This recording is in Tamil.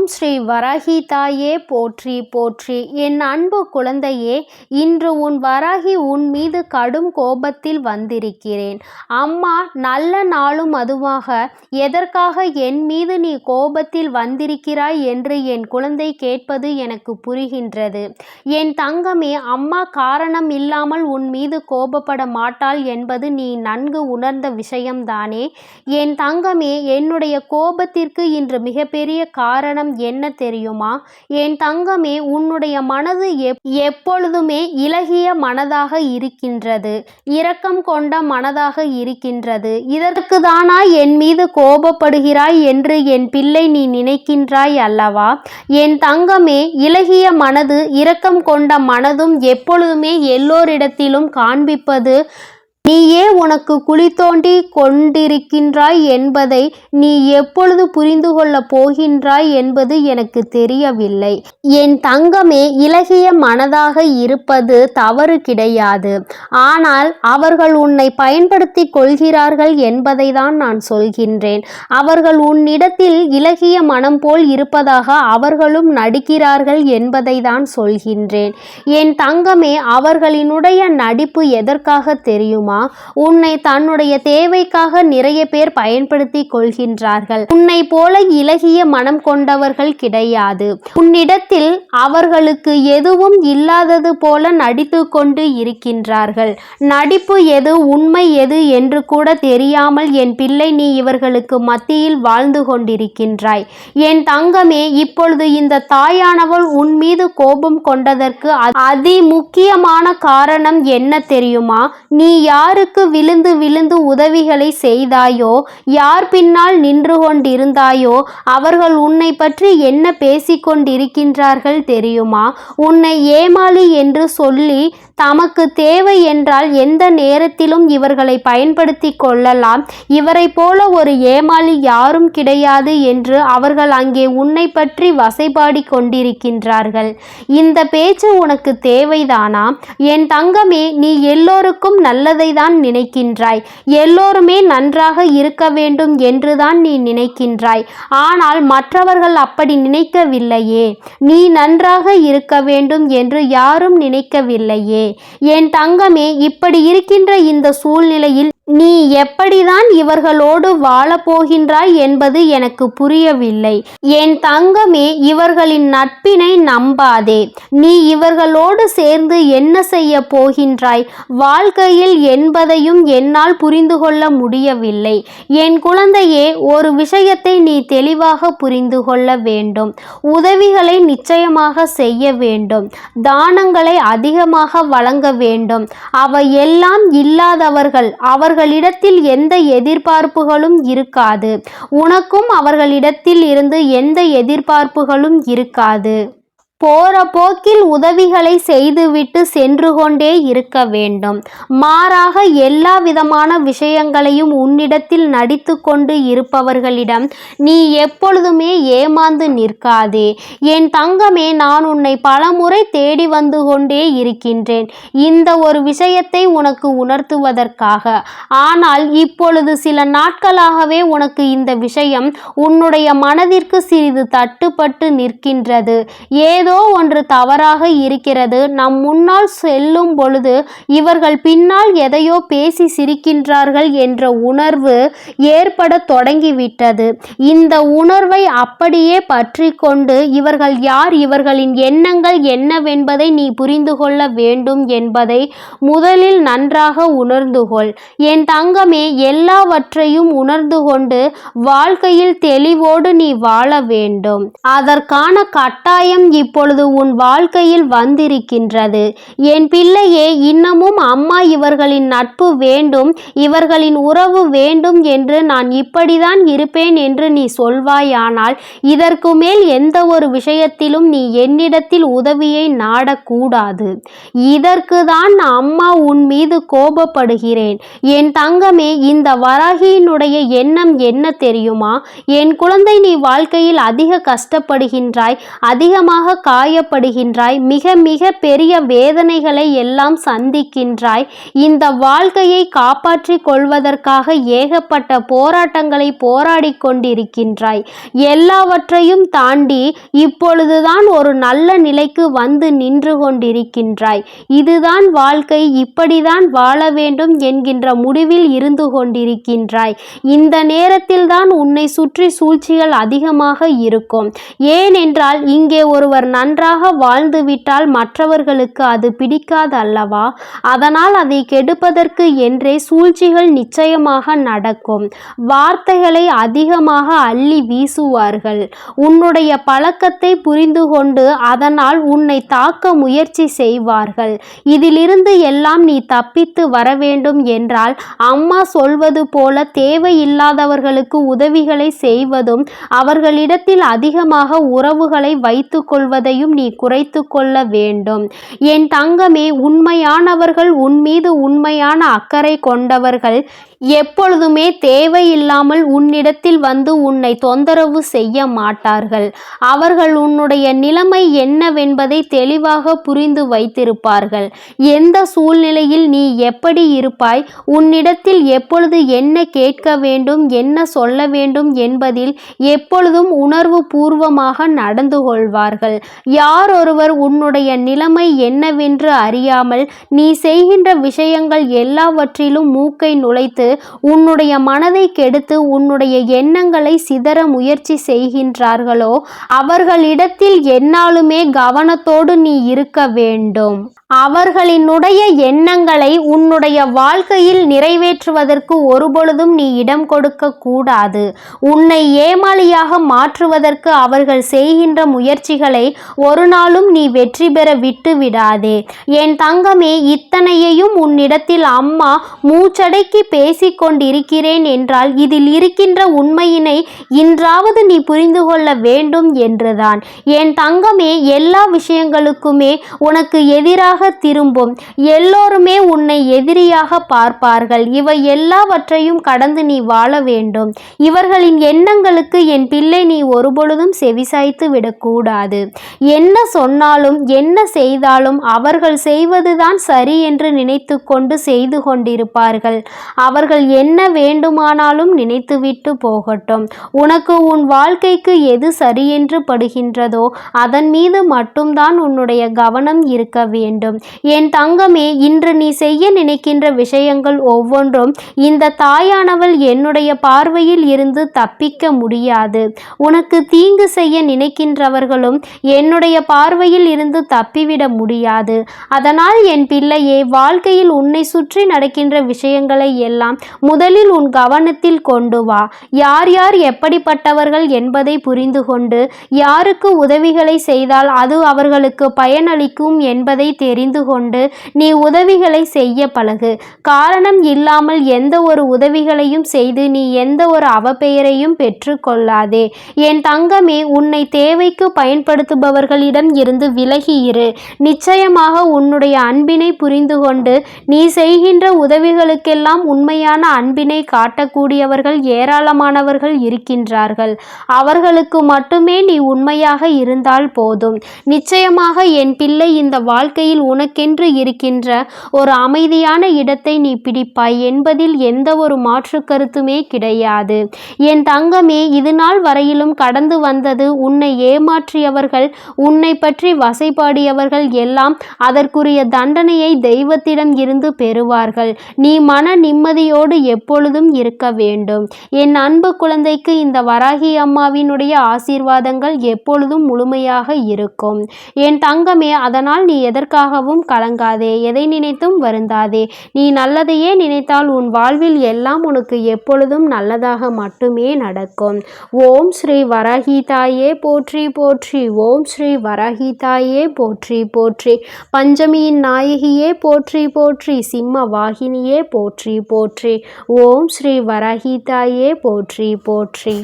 ஓம் ஸ்ரீ வராகி தாயே போற்றி போற்றி. என் அன்பு குழந்தையே, இன்று உன் வராகி உன் மீது கடும் கோபத்தில் வந்திருக்கிறேன். அம்மா நல்ல நாளும் அதுவாக எதற்காக என் மீது நீ கோபத்தில் வந்திருக்கிறாய் என்று என் குழந்தை கேட்பது எனக்கு புரிகின்றது. என் தங்கமே, அம்மா காரணம் இல்லாமல் உன் மீது கோபப்பட மாட்டாள் என்பது நீ நன்கு உணர்ந்த விஷயம்தானே. என் தங்கமே, என்னுடைய கோபத்திற்கு இன்று மிகப்பெரிய காரணம் என்ன தெரியுமா? என் தங்கமே, உன்னுடைய மனது எப்பொழுதுமே இளகிய மனதாக இருக்கின்றது, இரக்கம் கொண்ட மனதாக இருக்கின்றது. இதற்கு தானா என் மீது கோபப்படுகிறாய் என்று என் பிள்ளை நீ நினைக்கின்றாய் அல்லவா? என் தங்கமே, இளகிய மனது இரக்கம் கொண்ட மனதும் எப்பொழுதுமே எல்லோரிடத்திலும் காண்பிப்பது நீயே உனக்கு குழி தோண்டி கொண்டிருக்கின்றாய் என்பதை நீ எப்பொழுது புரிந்து கொள்ளப் போகின்றாய் என்பது எனக்கு தெரியவில்லை. என் தங்கமே, இளகிய மனதாக இருப்பது தவறு கிடையாது. ஆனால் அவர்கள் உன்னை பயன்படுத்தி கொள்கிறார்கள் என்பதை தான் நான் சொல்கின்றேன். அவர்கள் உன்னிடத்தில் இளகிய மனம் போல் இருப்பதாக அவர்களும் நடிக்கிறார்கள் என்பதை தான் சொல்கின்றேன். என் தங்கமே, அவர்களினுடைய நடிப்பு எதற்காக தெரியுமா? உன்னை தன்னுடைய தேவைக்காக நிறைய பேர் பயன்படுத்தி கொள்கின்றார்கள். உன்னை போல இளகிய மனம் கொண்டவர்கள் கிடையாது. உன்னிடத்தில் அவர்களுக்கு எதுவும் இல்லாதது போல நடித்து கொண்டு இருக்கின்றார்கள். நடிப்பு எது, உண்மை எது என்று கூட தெரியாமல் என் பிள்ளை நீ இவர்களுக்கு மத்தியில் வாழ்ந்து கொண்டிருக்கின்றாய். என் தங்கமே, இப்பொழுது இந்த தாயானவள் உன் மீது கோபம் கொண்டதற்கு அதி முக்கியமான காரணம் என்ன தெரியுமா? நீ யாருக்கு விழுந்து விழுந்து உதவிகளை செய்தாயோ, யார் பின்னால் நின்று கொண்டிருந்தாயோ, அவர்கள் உன்னை பற்றி என்ன பேசிக்கொண்டிருக்கின்றார்கள் தெரியுமா? உன்னை ஏமாளி என்று சொல்லி தமக்கு தேவை என்றால் எந்த நேரத்திலும் இவர்களை பயன்படுத்தி கொள்ளலாம், இவரை போல ஒரு ஏமாளி யாரும் கிடையாது என்று அவர்கள் அங்கே உன்னை பற்றி வசைபாடி கொண்டிருக்கின்றார்கள். இந்த பேச்சு உனக்கு தேவைதானா? என் தங்கமே, நீ எல்லோருக்கும் நல்லதை தான் நினைக்கின்றாய். எல்லோருமே நன்றாக இருக்க வேண்டும் என்றுதான் நீ நினைக்கின்றாய். ஆனால் மற்றவர்கள் அப்படி நினைக்கவில்லையே. நீ நன்றாக இருக்க வேண்டும் என்று யாரும் நினைக்கவில்லையே. என் தங்கமே, இப்படி இருக்கின்ற இந்த சூழ்நிலையில் நீ எப்படிதான் இவர்களோடு வாழப்போகின்றாய் என்பது எனக்கு புரியவில்லை. என் தங்கமே, இவர்களின் நட்பினை நம்பாதே. நீ இவர்களோடு சேர்ந்து என்ன செய்ய போகின்றாய் வாழ்க்கையில் என்பதையும் என்னால் புரிந்து கொள்ள முடியவில்லை. என் குழந்தையே, ஒரு விஷயத்தை நீ தெளிவாக புரிந்து கொள்ள வேண்டும். உதவிகளை நிச்சயமாக செய்ய வேண்டும். தானங்களை அதிகமாக வழங்க வேண்டும். அவை எல்லாம் இல்லாதவர்கள், அவர்களிடத்தில் எந்த எதிர்பார்ப்புகளும் இருக்காது. உனக்கும் அவர்களிடத்தில் இருந்து எந்த எதிர்பார்ப்புகளும் இருக்காது. போற போக்கில் உதவிகளை செய்துவிட்டு சென்று கொண்டே இருக்க வேண்டும். மாறாக எல்லா விதமான விஷயங்களையும் உன்னிடத்தில் நடித்து கொண்டு இருப்பவர்களிடம் நீ எப்பொழுதுமே ஏமாந்து நிற்காதே. என் தங்கமே, நான் உன்னை பலமுறை தேடி வந்து கொண்டே இருக்கின்றேன் இந்த ஒரு விஷயத்தை உனக்கு உணர்த்துவதற்காக. ஆனால் இப்பொழுது சில நாட்களாகவே உனக்கு இந்த விஷயம் உன்னுடைய மனதிற்கு சிறிது தட்டுப்பட்டு நிற்கின்றது. ஏதோ ஒன்று தவறாக இருக்கிறது. நம் முன்னால் செல்லும் பொழுது இவர்கள் பின்னால் எதையோ பேசி சிரிக்கின்றார்கள் என்ற உணர்வு ஏற்பட தொடங்கிவிட்டது. இந்த உணர்வை அப்படியே பற்றி கொண்டு இவர்கள் யார், இவர்களின் எண்ணங்கள் என்னவென்பதை நீ புரிந்து கொள்ள வேண்டும் என்பதை முதலில் நன்றாக உணர்ந்து கொள். என் தங்கமே, எல்லாவற்றையும் உணர்ந்து கொண்டு வாழ்க்கையில் தெளிவோடு நீ வாழ வேண்டும். அதற்கான கட்டாயம் இப்பொழுது உன் வாழ்க்கையில் வந்திருக்கின்றது. என் பிள்ளையே, இன்னமும் அம்மா இவர்களின் நட்பு வேண்டும், இவர்களின் உறவு வேண்டும் என்று நான் இப்படிதான் இருப்பேன் என்று நீ சொல்வாயானால் இதற்கு மேல் எந்த ஒரு விஷயத்திலும் நீ என்னிடத்தில் உதவியை நாடக்கூடாது. இதற்கு தான் அம்மா உன் மீது கோபப்படுகிறேன். என் தங்கமே, இந்த வராகியினுடைய எண்ணம் என்ன தெரியுமா? என் குழந்தை, நீ வாழ்க்கையில் அதிக கஷ்டப்படுகின்றாய், அதிகமாக காயப்படுகின்றாய், மிக மிக பெரிய வேதனைகளை எல்லாம் சந்திக்கின்றாய். இந்த வாழ்க்கையை காப்பாற்றிக் கொள்வதற்காக ஏகப்பட்ட போராட்டங்களை போராடி கொண்டிருக்கின்றாய். எல்லாவற்றையும் தாண்டி இப்பொழுதுதான் ஒரு நல்ல நிலைக்கு வந்து நின்று கொண்டிருக்கின்றாய். இதுதான் வாழ்க்கை, இப்படிதான் வாழ வேண்டும் என்கின்ற முடிவில் இருந்து கொண்டிருக்கின்றாய். இந்த நேரத்தில்தான் உன்னை சுற்றி சூழ்ச்சிகள் அதிகமாக இருக்கும். ஏனென்றால் இங்கே ஒருவர் நன்றாக வாழ்ந்துவிட்டால் மற்றவர்களுக்கு அது பிடிக்காது அல்லவா? அதனால் அதை கெடுப்பதற்கு என்றே சூழ்ச்சிகள் நிச்சயமாக நடக்கும். வார்த்தைகளை அதிகமாக அள்ளி வீசுவார்கள். உன்னுடைய பழக்கத்தை புரிந்து கொண்டு அதனால் உன்னை தாக்க முயற்சி செய்வார்கள். இதிலிருந்து எல்லாம் நீ தப்பித்து வர வேண்டும் என்றால் அம்மா சொல்வது போல தேவையில்லாதவர்களுக்கு உதவிகளை செய்வதும் அவர்களிடத்தில் அதிகமாக உறவுகளை வைத்து கொள்வதையும் நீ குறைத்து கொள்ள வேண்டும். என் தங்கமே, உண்மையானவர்கள், உன் மீது உண்மையான அக்கறை கொண்டவர்கள் எப்பொழுதுமே தேவையில்லாமல் உன்னிடத்தில் வந்து உன்னை தொந்தரவு செய்ய மாட்டார்கள். அவர்கள் உன்னுடைய நிலைமை என்னவென்பதை தெளிவாக புரிந்து வைத்திருப்பார்கள். எந்த சூழ்நிலையில் நீ எப்படி இருப்பாய், உன்னிடத்தில் எப்பொழுது என்ன கேட்க வேண்டும், என்ன சொல்ல வேண்டும் என்பதில் எப்பொழுதும் உணர்வு பூர்வமாக நடந்து கொள்வார்கள். யார் ஒருவர் உன்னுடைய நிலைமை என்னவென்று அறியாமல் நீ செய்கின்ற விஷயங்கள் எல்லாவற்றிலும் மூக்கை நுழைத்து உன்னுடைய மனதை கெடுத்து உன்னுடைய எண்ணங்களை சிதற முயற்சி செய்கின்றார்களோ அவர்களிடத்தில் எந்நாளுமே கவனத்தோடு நீ இருக்க வேண்டும். அவர்களினுடைய எண்ணங்களை உன்னுடைய வாழ்க்கையில் நிறைவேற்றுவதற்கு ஒருபொழுதும் நீ இடம் கொடுக்க கூடாது. உன்னை ஏமாளியாக மாற்றுவதற்கு அவர்கள் செய்கின்ற முயற்சிகளை ஒரு நாளும் நீ வெற்றி பெற விட்டு விடாதே. என் தங்கமே, இத்தனையையும் உன்னிடத்தில் அம்மா மூச்சடக்கி பேசிக்கொண்டிருக்கிறேன் என்றால் இதில் இருக்கின்ற உண்மையினை இன்றாவது நீ புரிந்து கொள்ள வேண்டும் என்றுதான். என் தங்கமே, எல்லா விஷயங்களுக்குமே உனக்கு எதிராக திரும்பும். எல்லோருமே உன்னை எதிரியாக பார்ப்பார்கள். இவை எல்லாவற்றையும் கடந்து நீ வாழ வேண்டும். இவர்களின் எண்ணங்களுக்கு என் பிள்ளை நீ ஒருபொழுதும் செவிசாய்த்து விடக்கூடாது. என்ன சொன்னாலும் என்ன செய்தாலும் அவர்கள் செய்வதுதான் சரி என்று நினைத்து கொண்டு செய்து கொண்டிருப்பார்கள். அவர்கள் என்ன வேண்டுமானாலும் நினைத்துவிட்டு போகட்டும். உனக்கு உன் வாழ்க்கைக்கு எது சரியென்று படுகின்றதோ அதன் மீது மட்டும்தான் உன்னுடைய கவனம் இருக்க வேண்டும். என் தங்கமே, இன்று நீ செய்ய நினைக்கின்ற விஷயங்கள் ஒவ்வொன்றும் இந்த தாயானவள் என்னுடைய பார்வையில் இருந்து தப்பிக்க முடியாது. உனக்கு தீங்கு செய்ய நினைக்கின்றவர்களும் என்னுடைய பார்வையில் இருந்து தப்பிவிட முடியாது. அதனால் என் பிள்ளையே, வாழ்க்கையில் உன்னை சுற்றி நடக்கின்ற விஷயங்களை எல்லாம் முதலில் உன் கவனத்தில் கொண்டு வா. யார் யார் எப்படிப்பட்டவர்கள் என்பதை புரிந்து கொண்டு யாருக்கு உதவிகளை செய்தால் அது அவர்களுக்கு பயனளிக்கும் என்பதை தெரிந்து கொண்டு நீ உதவிகளை செய்ய பழகு. காரணம் இல்லாமல் எந்த ஒரு உதவிகளையும் செய்து நீ எந்த ஒரு அவப்பெயரையும் பெற்று கொள்ளாதே. என் தங்கமே, உன்னை தேவைக்கு பயன்படுத்துபவர்களிடம் இருந்து விலகி இரு. நிச்சயமாக உன்னுடைய அன்பினை புரிந்து கொண்டு நீ செய்கின்ற உதவிகளுக்கெல்லாம் உண்மையான அன்பினை காட்டக்கூடியவர்கள் ஏராளமானவர்கள் இருக்கின்றார்கள். அவர்களுக்கு மட்டுமே நீ உண்மையாக இருந்தால் போதும். நிச்சயமாக என் பிள்ளை, இந்த வாழ்க்கையில் உனக்கென்று இருக்கின்ற ஒரு அமைதியான இடத்தை நீ பிடிப்பாய் என்பதில் எந்த ஒரு மாற்று கருத்துமே கிடையாது. என் தங்கமே, இது நாள் வரையிலும் கடந்து வந்தது உன்னை ஏமாற்றியவர்கள், உன்னை பற்றி வசைபாடியவர்கள் எல்லாம் அதற்குரிய தண்டனையை தெய்வத்திடம் இருந்து பெறுவார்கள். நீ மன நிம்மதியோடு எப்பொழுதும் இருக்க வேண்டும். என் அன்பு குழந்தைக்கு இந்த வராகி அம்மாவினுடைய ஆசீர்வாதங்கள் எப்பொழுதும் முழுமையாக இருக்கும். என் தங்கமே, அதனால் நீ எதற்காகவும் கலங்காதே, எதை நினைத்தும் வருந்தாதே. நீ நல்லதையே நினைத்தால் உன் வாழ்வில் எல்லாம் உனக்கு எப்பொழுதும் நல்லதாக மட்டுமே நடக்கும். ஓம் ஸ்ரீ வராகி தாயே போற்றி போற்றி. ஓம் ஸ்ரீ வராகி தாயே போற்றி போற்றி. பஞ்சமியின் நாயகியே போற்றி போற்றி. சிம்ம வாகினியே போற்றி போற்றி. ஓம் ஸ்ரீ வராகி தாயே போற்றி போற்றி.